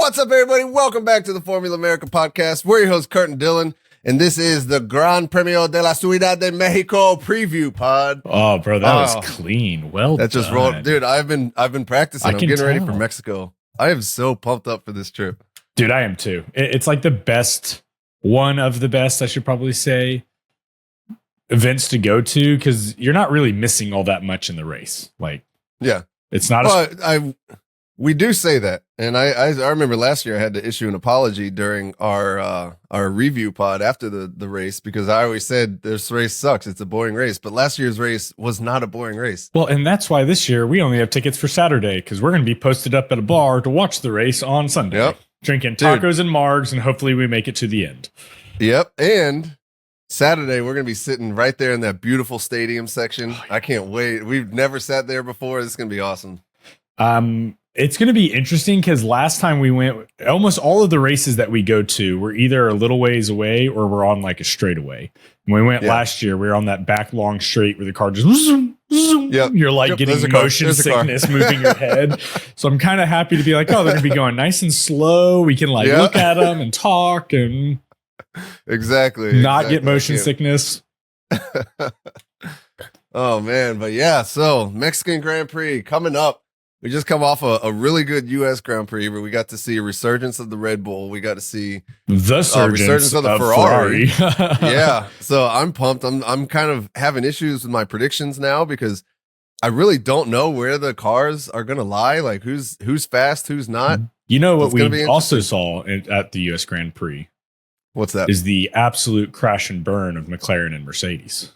What's up, everybody? Welcome back to the Formula America podcast. We're your hosts, Kurt and Dylan, and this is the Gran Premio de la Ciudad de Mexico preview pod. Oh, bro, that was clean. Well, that just rolled, dude. I've been practicing. I'm getting ready for Mexico. I am so pumped up for this trip, dude. I am too. It's like the best, one of the best, I should probably say, events to go to because you're not really missing all that much in the race. Like, yeah, it's not. We do say that, and I remember last year I had to issue an apology during our review pod after the race because I always said this race sucks. It's a boring race, but last year's race was not a boring race. Well, and that's why this year we only have tickets for Saturday because we're going to be posted up at a bar to watch the race on Sunday, drinking tacos and margs, and hopefully we make it to the end. Yep, and Saturday we're going to be sitting right there in that beautiful stadium section. Oh, yeah. I can't wait. We've never sat there before. This is going to be awesome. It's going to be interesting because last time we went, almost all of the races that we go to were either a little ways away or we're on like a straightaway. When we went last year, we were on that back long straight where the car just zoom, zoom. Yep. You're like getting motion sickness moving your head. So I'm kind of happy to be like, oh, they're going to be going nice and slow. We can like look at them and talk and not get motion sickness. Oh, man. But yeah, so Mexican Grand Prix coming up. We just come off a really good U.S. Grand Prix where we got to see a resurgence of the Red Bull. We got to see the resurgence of the Ferrari. Yeah, so I'm pumped. I'm kind of having issues with my predictions now because I really don't know where the cars are going to lie. Like who's fast, who's not. You know what we also saw at the U.S. Grand Prix? What's that? Is the absolute crash and burn of McLaren and Mercedes.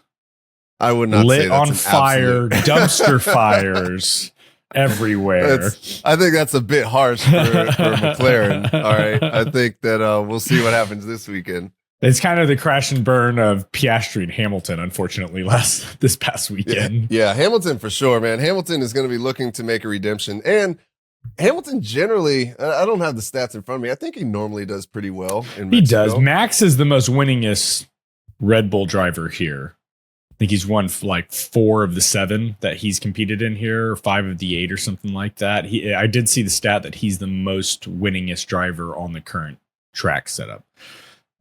I would not lit say that's on fire, dumpster fires. Everywhere. I think that's a bit harsh for McLaren. All right. I think that we'll see what happens this weekend. It's kind of the crash and burn of Piastri and Hamilton, unfortunately, this past weekend. Yeah, Hamilton for sure, man. Hamilton is going to be looking to make a redemption. And Hamilton generally, I don't have the stats in front of me. I think he normally does pretty well in Mexico. He does. Max is the most winningest Red Bull driver here. I think he's won like 4 of the 7 that he's competed in here, or 5 of the 8 or something like that. I did see the stat that he's the most winningest driver on the current track setup.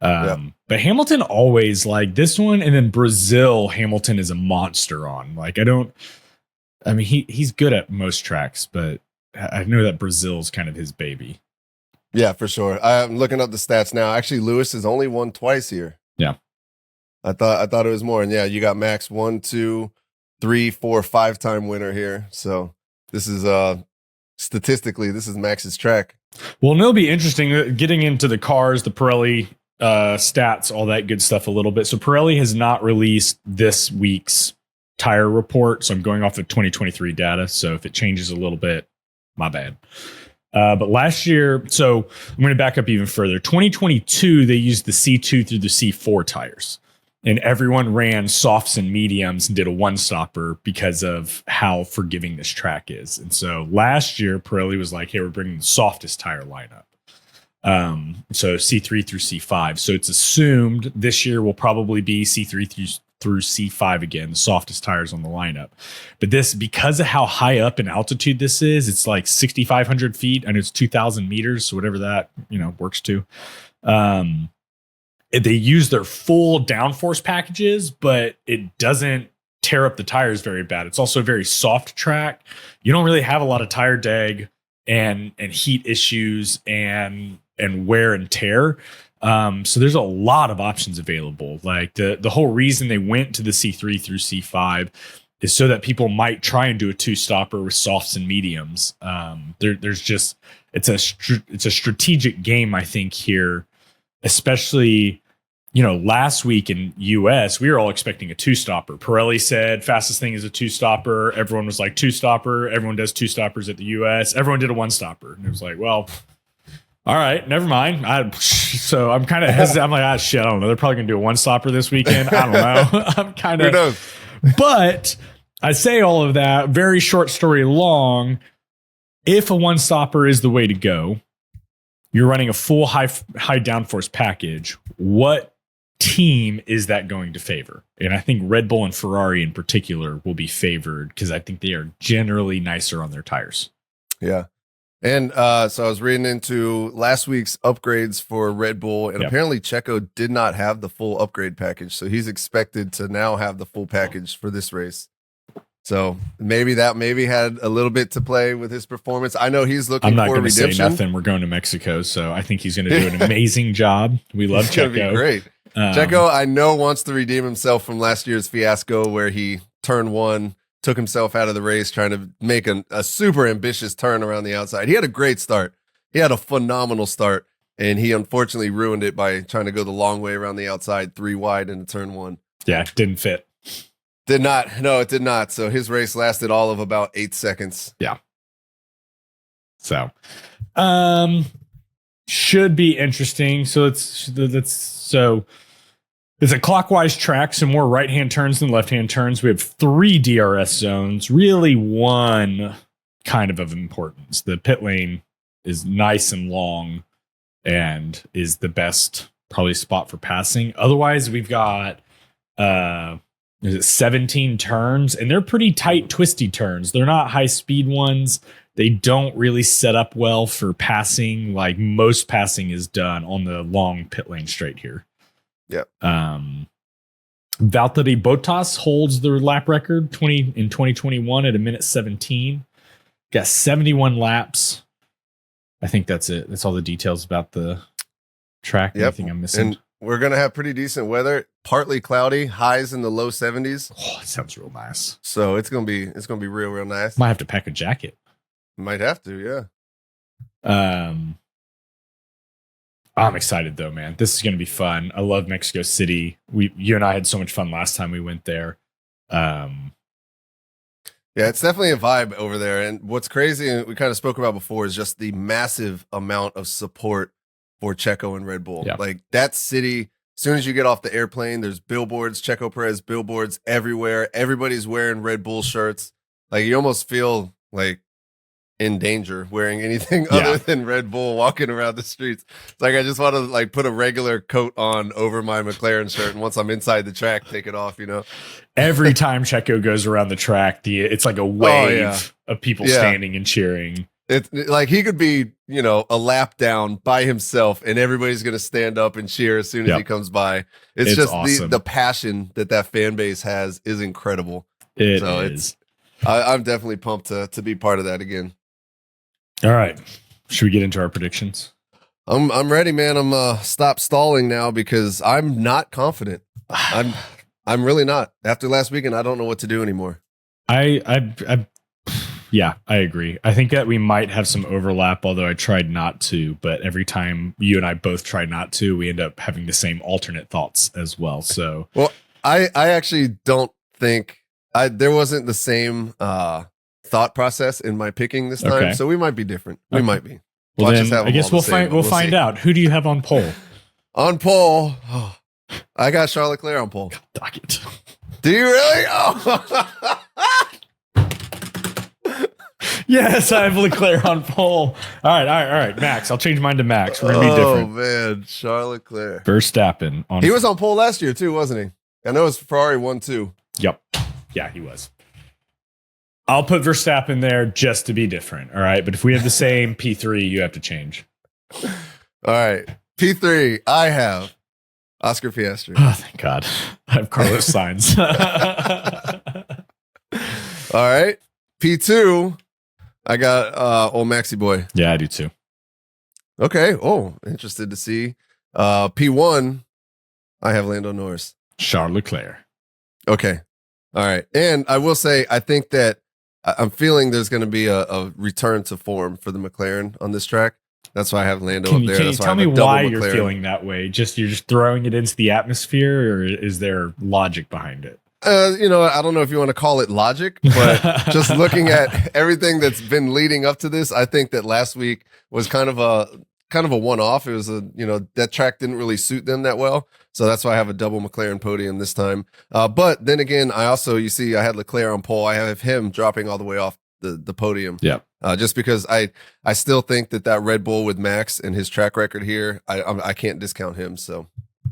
But Hamilton always like this one. And then Brazil, Hamilton is a monster on. Like, he's good at most tracks, but I know that Brazil's kind of his baby. Yeah, for sure. I'm looking up the stats now. Actually, Lewis has only won twice here. Yeah. I thought it was more. And yeah, you got Max 1, 2, 3, 4, 5-time winner here. So this is statistically, this is Max's track. Well, and it'll be interesting getting into the cars, the Pirelli stats, all that good stuff a little bit. So Pirelli has not released this week's tire report. So I'm going off of 2023 data. So if it changes a little bit, my bad. But last year, so I'm going to back up even further. 2022, they used the C2 through the C4 tires. And everyone ran softs and mediums and did a one-stopper because of how forgiving this track is. And so last year, Pirelli was like, hey, we're bringing the softest tire lineup. So C3 through C5. So it's assumed this year will probably be C3 through C5 again, the softest tires on the lineup. But this, because of how high up in altitude this is, it's like 6,500 feet and it's 2,000 meters. So whatever that, works to. They use their full downforce packages, but it doesn't tear up the tires very bad. It's also a very soft track. You don't really have a lot of tire drag and heat issues and wear and tear. So there's a lot of options available. Like the whole reason they went to the C3 through C5 is so that people might try and do a 2-stopper with softs and mediums. There's just it's a strategic game, I think, here. Especially, last week in US, we were all expecting a 2-stopper. Pirelli said fastest thing is a 2-stopper. Everyone was like 2-stopper. Everyone does 2-stoppers at the US. Everyone did a 1-stopper. And it was like, well, all right, never mind. So I'm kind of hesitant. I'm like, shit, I don't know. They're probably going to do a 1-stopper this weekend. I don't know. I'm kind of. Who knows? But I say all of that, very short story long. If a 1-stopper is the way to go, you're running a full high downforce package. What team is that going to favor? And I think Red Bull and Ferrari in particular will be favored because I think they are generally nicer on their tires. Yeah. And so I was reading into last week's upgrades for Red Bull, and apparently Checo did not have the full upgrade package. So he's expected to now have the full package for this race. So maybe that had a little bit to play with his performance. I know he's looking for redemption. I'm not going to say nothing. We're going to Mexico, so I think he's going to do an amazing job. We love Checo. Be great. Checo, I know, wants to redeem himself from last year's fiasco where he turned one, took himself out of the race, trying to make a super ambitious turn around the outside. He had a great start. He had a phenomenal start, and he unfortunately ruined it by trying to go the long way around the outside, 3 wide into turn 1. Yeah, didn't fit. Did not. No, it did not. So his race lasted all of about 8 seconds. Yeah. So, should be interesting. So it's a clockwise track, some more right-hand turns than left-hand turns. We have 3 DRS zones, really one kind of importance. The pit lane is nice and long and is the best probably spot for passing. Otherwise, we've got 17 turns, and they're pretty tight, twisty turns. They're not high-speed ones. They don't really set up well for passing. Like most passing is done on the long pit lane straight here. Yep. Valtteri Bottas holds the lap record in 2021 at 1:17. Got 71 laps. I think that's it. That's all the details about the track. Yep. Anything I'm missing? And we're gonna have pretty decent weather. Partly cloudy, highs in the low 70s. Oh, it sounds real nice. So it's gonna be real nice. Might have to pack a jacket. Might have to, yeah. I'm excited though, man. This is going to be fun. I love Mexico City. You and I had so much fun last time we went there. Yeah, it's definitely a vibe over there. And what's crazy, and we kind of spoke about before, is just the massive amount of support for Checo and Red Bull. Yeah. Like that city, as soon as you get off the airplane, there's billboards, Checo Perez billboards everywhere. Everybody's wearing Red Bull shirts. Like you almost feel like in danger wearing anything other than Red Bull walking around the streets. It's like I just want to like put a regular coat on over my McLaren shirt, and once I'm inside the track, take it off, Every time Checo goes around the track, it's like a wave of people standing and cheering. It's like he could be, a lap down by himself and everybody's going to stand up and cheer as soon as he comes by. It's just awesome. The passion that fan base has is incredible. I'm definitely pumped to be part of that again. All right. Should we get into our predictions? I'm ready, man. I'm stop stalling now because I'm not confident. I'm really not. After last weekend, I don't know what to do anymore. Yeah, I agree. I think that we might have some overlap, although I tried not to. But every time you and I both try not to, we end up having the same alternate thoughts as well. So, well, I actually don't think there wasn't the same thought process in my picking this time, okay. So we might be different. We might be. Well, then, I guess we'll find out. Who do you have on pole? On pole, I got Charles Leclerc on pole. Dock it. Do you really? Oh. Yes, I have Leclerc on pole. All right, Max. I'll change mine to Max. We're gonna be different. Oh man, Charles Leclerc. Verstappen on. He was on pole last year too, wasn't he? I know his Ferrari won too. Yep. Yeah, he was. I'll put Verstappen there just to be different. All right. But if we have the same P3, you have to change. All right. P3, I have Oscar Piastri. Oh, thank God. I have Carlos Sainz. All right. P2, I got old Maxi boy. Yeah, I do too. Okay. Oh, interested to see. P1, I have Lando Norris. Charles Leclerc. Okay. All right. And I will say, I think that I'm feeling there's going to be a return to form for the McLaren on this track. That's why I have Lando up there. Can you tell me why you're feeling that way? You're just throwing it into the atmosphere, or is there logic behind it? I don't know if you want to call it logic, but just looking at everything that's been leading up to this, I think that last week was kind of a one-off. It was that track didn't really suit them that well. So that's why I have a double McLaren podium this time. But then again, I had Leclerc on pole. I have him dropping all the way off the podium. Yeah. Just because I still think that Red Bull with Max and his track record here, I can't discount him. So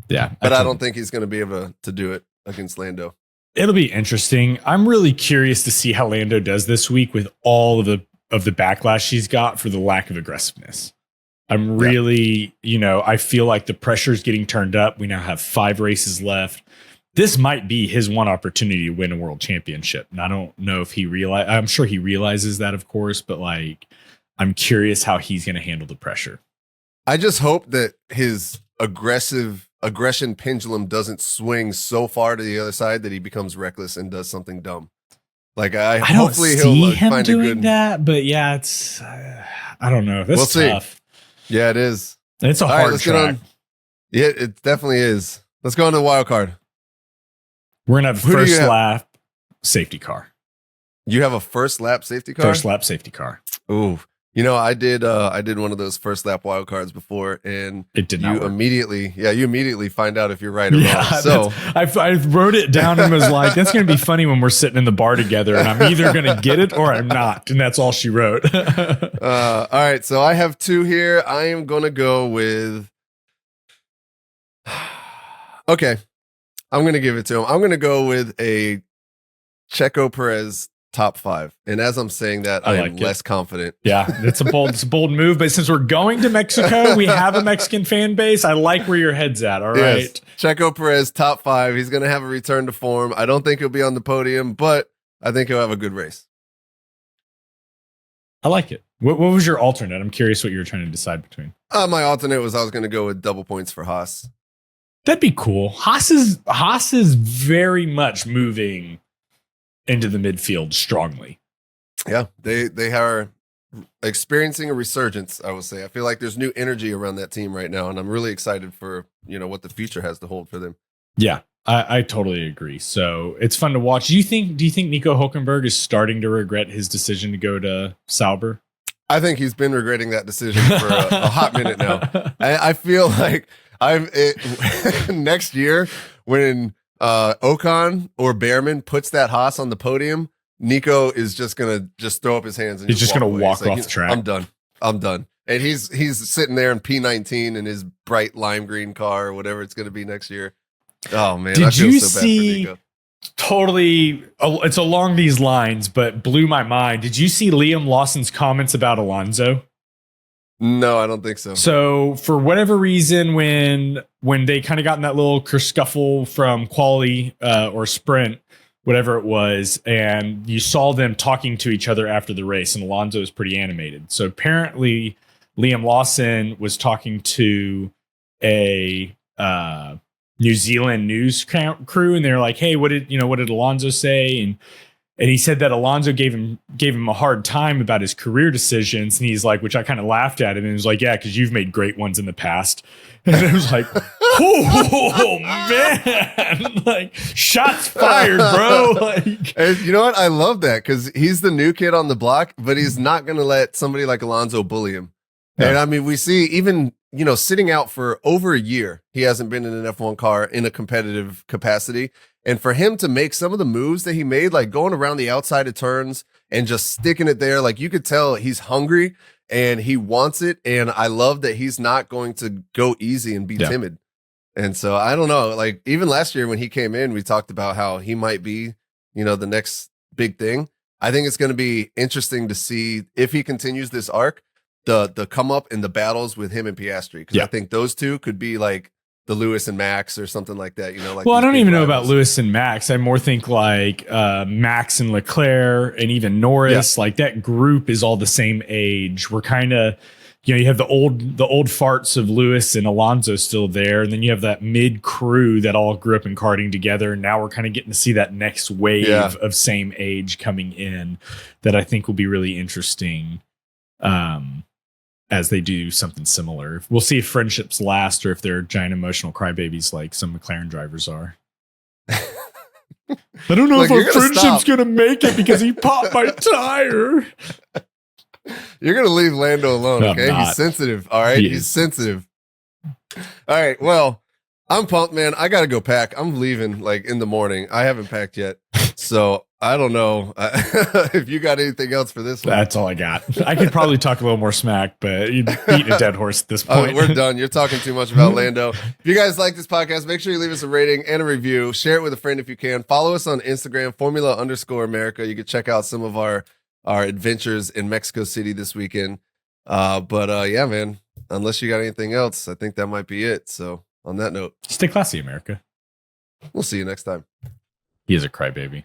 yeah, but I don't think he's going to be able to do it against Lando. It'll be interesting. I'm really curious to see how Lando does this week with all of the of the backlash he's got for the lack of aggressiveness. I'm really, I feel like the pressure is getting turned up. We now have 5 races left. This might be his one opportunity to win a world championship. And I don't know if I'm sure he realizes that, of course, but like, I'm curious how he's going to handle the pressure. I just hope that his aggression pendulum doesn't swing so far to the other side that he becomes reckless and does something dumb. Like I hopefully don't see he'll him find doing a good that, but yeah, it's I don't know. That's we'll tough. See. Yeah, it is. It's a hard track. Yeah, it definitely is. Let's go on to the wild card. We're gonna have first lap safety car. You have a first lap safety car? First lap safety car. Ooh. I did one of those first lap wild cards before, and it did not work. You immediately find out if you're right or wrong. So I wrote it down and was like, that's going to be funny when we're sitting in the bar together and I'm either going to get it or I'm not. And that's all she wrote. All right. So I have 2 here. I am going to go with, okay. I'm going to give it to him. I'm going to go with a Checo Perez top 5. And as I'm saying that, I am less confident. Yeah, it's a bold move. But since we're going to Mexico, we have a Mexican fan base. I like where your head's at. All right. Yes. Checo Perez top 5. He's going to have a return to form. I don't think he'll be on the podium, but I think he'll have a good race. I like it. What was your alternate? I'm curious what you were trying to decide between. My alternate was I was going to go with double points for Haas. That'd be cool. Haas is very much moving into the midfield strongly. Yeah, they are experiencing a resurgence, I would say. I feel like there's new energy around that team right now, and I'm really excited for, what the future has to hold for them. Yeah, I totally agree. So it's fun to watch. Do you think Nico Hülkenberg is starting to regret his decision to go to Sauber? I think he's been regretting that decision for a hot minute now. I feel like next year when Ocon or Behrman puts that Haas on the podium, Nico is just gonna throw up his hands and he's just gonna walk off the track. I'm done. And he's sitting there in P19 in his bright lime green car or whatever it's gonna be next year. Oh man, did you see? Totally, it's along these lines, but blew my mind. Did you see Liam Lawson's comments about Alonso? No, I don't think so. So for whatever reason, when they kind of got in that little kerfuffle from quali or sprint, whatever it was, and you saw them talking to each other after the race, and Alonso was pretty animated. So apparently Liam Lawson was talking to a New Zealand news crew, and they're like, "Hey, what did Alonso say?" And he said that Alonso gave him a hard time about his career decisions, and he's like, which I kind of laughed at him, and he was like, "Yeah, because you've made great ones in the past." And it was like, "Oh man, like shots fired, bro!" Like, and you know what? I love that because he's the new kid on the block, but he's not going to let somebody like Alonso bully him. Yeah. And I mean, we see even sitting out for over a year, he hasn't been in an F1 car in a competitive capacity. And for him to make some of the moves that he made, like going around the outside of turns and just sticking it there, like you could tell he's hungry and he wants it. And I love that he's not going to go easy and be timid. And so I don't know, like even last year when he came in, we talked about how he might be, the next big thing. I think it's going to be interesting to see if he continues this arc, the come up in the battles with him and Piastri. Because I think those two could be like the Lewis and Max or something like that, like. Well, I don't even know about Lewis and Max. I more think like Max and Leclerc and even Norris, like that group is all the same age. We're kind of, you have the old farts of Lewis and Alonso still there. And then you have that mid crew that all grew up in karting together. And now we're kind of getting to see that next wave of same age coming in that I think will be really interesting. As they do something similar. We'll see if friendships last or if they're giant emotional crybabies like some McLaren drivers are. I don't know if our friendship's going to make it because he popped my tire. You're going to leave Lando alone, okay? He's sensitive, all right? He's sensitive. All right, well, I'm pumped, man. I got to go pack. I'm leaving like in the morning. I haven't packed yet. So I don't know if you got anything else for this one. That's all I got. I could probably talk a little more smack, but you'd beat a dead horse at this point. We're done. You're talking too much about Lando. If you guys like this podcast, make sure you leave us a rating and a review. Share it with a friend if you can. Follow us on Instagram, Formula_America. You can check out some of our our adventures in Mexico City this weekend. But yeah, man, unless you got anything else, I think that might be it. So on that note, Stay classy, America. we'll see you next time. He is a crybaby.